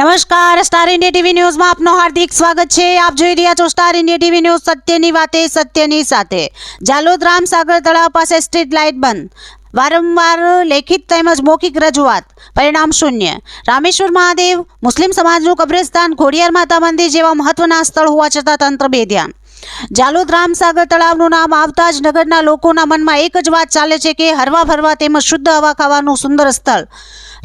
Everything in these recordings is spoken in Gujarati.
નમસ્કાર, સ્ટાર ઇન્ડિયા ટીવી ન્યૂઝમાં આપનું હાર્દિક સ્વાગત છે। આપ જોઈ રહ્યા છો સ્ટાર ઇન્ડિયા ટીવી ન્યૂઝ। સત્યની વાતે સત્યની સાથે। જાલોદ રામસાગર તળાવ પાસે સ્ટ્રીટ લાઇટ બંધ, વારંવાર લેખિત તેમજ મૌખિક રજૂઆત, પરિણામ શૂન્ય। રામેશ્વર મહાદેવ મુસ્લિમ સમાજનું કબ્રસ્તાન, ખોડિયાર માતા મંદિર જેવા મહત્વના સ્થળ હોવા છતાં તંત્ર બેધ્યાન। જાલોદ રામસાગર તળાવનું નામ આવતા જ નગરના લોકોના મનમાં એક જ વાત ચાલે છે કે હરવા ફરવા તેમજ શુદ્ધ હવા ખાવાનું સુંદર સ્થળ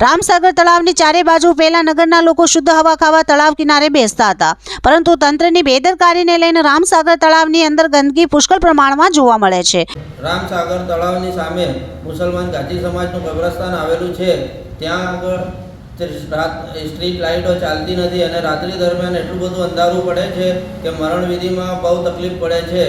રામસાગર તળાવની ચારે બાજુ પહેલા નગરના લોકો શુદ્ધ હવા ખાવા તળાવ કિનારે બેસતા હતા, પરંતુ તંત્રની બેદરકારીને લઈને રામસાગર તળાવની અંદર ગંદકી પુષ્કળ પ્રમાણમાં જોવા મળે છે। રામસાગર તળાવની સામે મુસલમાન ગાજી સમાજનું કબ્રસ્તાન આવેલું છે। ત્યાં આગળ સ્ટ્રીટ લાઇટો ચાલતી નથી અને રાત્રિ દરમિયાન એટલું બધું અંધારું પડે છે કે મરણવિધિમાં બહુ તકલીફ પડે છે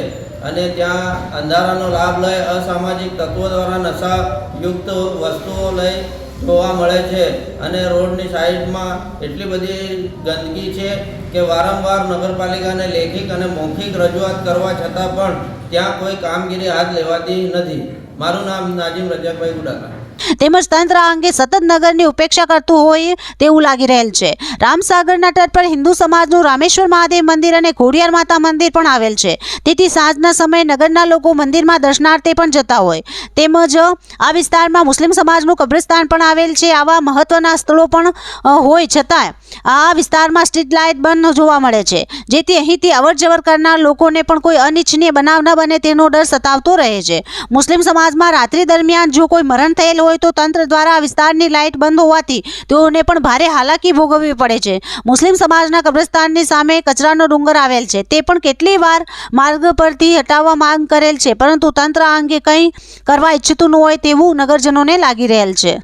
અને ત્યાં અંધારાનો લાભ લઈ અસામાજિક તત્વો દ્વારા નશાયુક્ત વસ્તુઓ લઈ જોવા મળે છે અને રોડની સાઈડમાં એટલી બધી ગંદકી છે કે વારંવાર નગરપાલિકાને લેખિત અને મૌખિક રજૂઆત કરવા છતાં પણ ત્યાં કોઈ કામગીરી હાથ લેવાતી નથી। મારું નામ નાજીમ રજાકભાઈ ગુડાકા। તેમજ તંત્ર આ અંગે સતત નગરની ઉપેક્ષા કરતું હોય તેવું લાગી રહેલ છે। રામસાગરના તટ પર હિન્દુ સમાજનું રામેશ્વર મહાદેવ મંદિર અને ખોડિયાર માતા મંદિર પણ આવેલ છે, તેથી સાંજના સમયે નગરના લોકો મંદિરમાં દર્શનાર્થે પણ જતા હોય। તેમજ આ વિસ્તારમાં મુસ્લિમ સમાજનું કબ્રસ્તાન પણ આવેલ છે। આવા મહત્વના સ્થળો પણ હોય છતાં આ વિસ્તારમાં સ્ટ્રીટ લાઇટ બંધ જોવા મળે છે, જેથી અહીંથી અવરજવર કરનાર લોકોને પણ કોઈ અનિચ્છનીય બનાવ ન બને તેનો ડર સતાવતો રહે છે। મુસ્લિમ સમાજમાં રાત્રિ દરમિયાન જો કોઈ મરણ થયેલ હોય તો તંત્ર દ્વારા આ વિસ્તારની લાઇટ બંધ હોવાથી તેઓને પણ ભારે હાલાકી ભોગવવી પડે છે। મુસ્લિમ સમાજના કબ્રસ્તાનની સામે કચરાનો ડુંગર આવેલ છે, તે પણ કેટલી વાર માર્ગ પરથી હટાવવા માંગ કરેલ છે, પરંતુ તંત્ર આ અંગે કંઈ કરવા ઈચ્છતું ન હોય તેવું નગરજનોને લાગી રહેલ છે।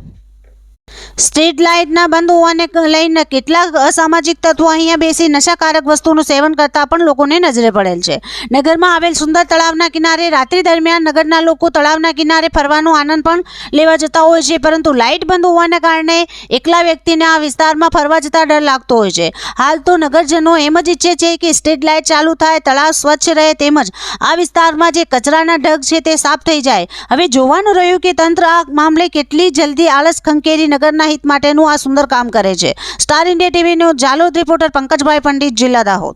સ્ટ્રીટ લાઇટના બંધ હોવાને લઈને કેટલાક અસામાજિક તત્વો અહીંયા બેસી નશાકારક વસ્તુનું સેવન કરતા પણ લોકોને નજરે પડેલ છે। નગરમાં આવેલ સુંદર તળાવના કિનારે રાત્રિ દરમિયાન નગરના લોકો તળાવના કિનારે ફરવાનો આનંદ પણ લેવા જતા હોય છે, પરંતુ લાઇટ બંધ હોવાને કારણે એકલા વ્યક્તિને આ વિસ્તારમાં ફરવા જતા ડર લાગતો હોય છે। હાલ તો નગરજનો એમ જ ઈચ્છે છે કે સ્ટ્રીટ લાઇટ ચાલુ થાય, તળાવ સ્વચ્છ રહે, તેમજ આ વિસ્તારમાં જે કચરાના ઢગ છે તે સાફ થઈ જાય। હવે જોવાનું રહ્યું કે તંત્ર આ મામલે કેટલી જલ્દી આળસ ખંખેરી નગરના હિત માટેનું આ સુંદર કામ કરે છે। Star India TV news, Jhalod reporter Pankajbhai Pandit, જિલ્લા દાહોદ।